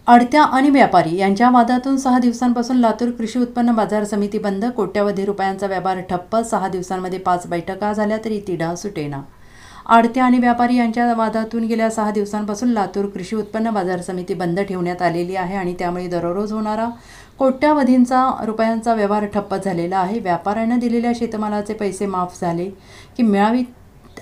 आडत्या आणि व्यापारी यांच्या वादातून 6 दिवसांपासून लातूर कृषी उत्पन्न बाजार समिती बंद. कोट्यवधी रुपयांचा व्यापार ठप्प. 6 दिवसांमध्ये 5 बैठका झाल्या तरी तिढा सुटेना. आडत्या आणि व्यापारी यांच्या वादातून गेल्या 6 दिवसांपासून लातूर कृषी उत्पन्न बाजार समिती बंद ठेवण्यात आलेली आहे आणि त्यामुळे दररोज होणारा कोट्यवधींचा रुपयांचा व्यवहार ठप्प झालेला आहे. व्यापाऱ्यांना दिलेल्या शेतमालाचे पैसे माफ झाले की मिळावीत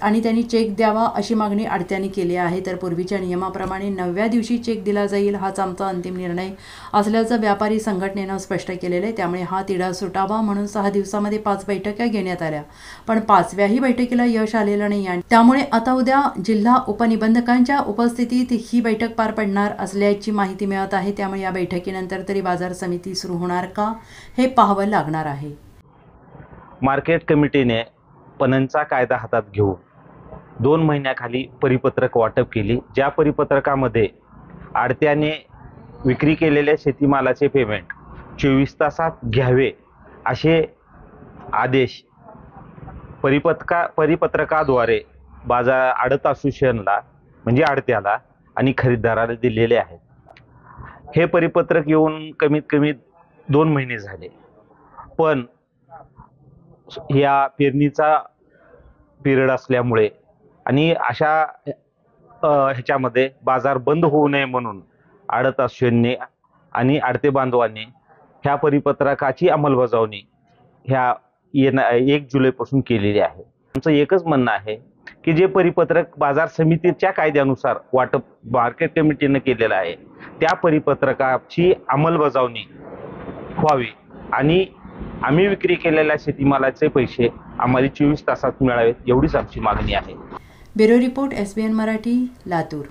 आणि त्यांनी चेक द्यावा अशी मागणी आडत्यांनी केली आहे. तर पूर्वीच्या नियमाप्रमाणे 9व्या दिवशी चेक दिला जाईल हाच आमचा अंतिम निर्णय असल्याचं व्यापारी संघटनेनं स्पष्ट केलेलं आहे. त्यामुळे हा तिढा सुटावा म्हणून 6 दिवसामध्ये 5 बैठका घेण्यात आल्या, पण 5व्याही बैठकीला यश आलेलं नाही आणि त्यामुळे आता उद्या जिल्हा उपनिबंधकांच्या उपस्थितीत ही बैठक पार पडणार असल्याची माहिती मिळत आहे. त्यामुळे या बैठकीनंतर तरी बाजार समिती सुरू होणार का हे पाहावं लागणार आहे. मार्केट कमिटीने पणनचा कायदा हातात घेऊन 2 महिन्याखाली परिपत्रक वाटप केली. ज्या परिपत्रकामध्ये आडत्याने विक्री केलेल्या शेतीमालाचे पेमेंट 24 तासात घ्यावे असे आदेश परिपत्रकाद्वारे बाजार आडत असोसिएशनला म्हणजे आडत्याला आणि खरेदीदाराला दिलेले आहेत. हे परिपत्रक येऊन कमीत कमी 2 महिने झाले, पण या पेरणीचा पिरियड असल्यामुळे आणि अशा ह्याच्यामध्ये बाजार बंद होऊ नये म्हणून आडत असोसिएशनने आणि आडते बांधवांनी ह्या परिपत्रकाची अंमलबजावणी ह्या 1 जुलैपासून केलेली आहे. आमचं एकच म्हणणं आहे की जे परिपत्रक बाजार समितीच्या कायद्यानुसार वाटप मार्केट कमिटीने केलेलं आहे त्या परिपत्रकाची अंमलबजावणी व्हावी आणि आम्ही विक्री केलेल्या शेतीमालाचे पैसे आम्हाला 24 तासात मिळावेत एवढीच आमची मागणी आहे. Bureau report SBN Marathi, Latur.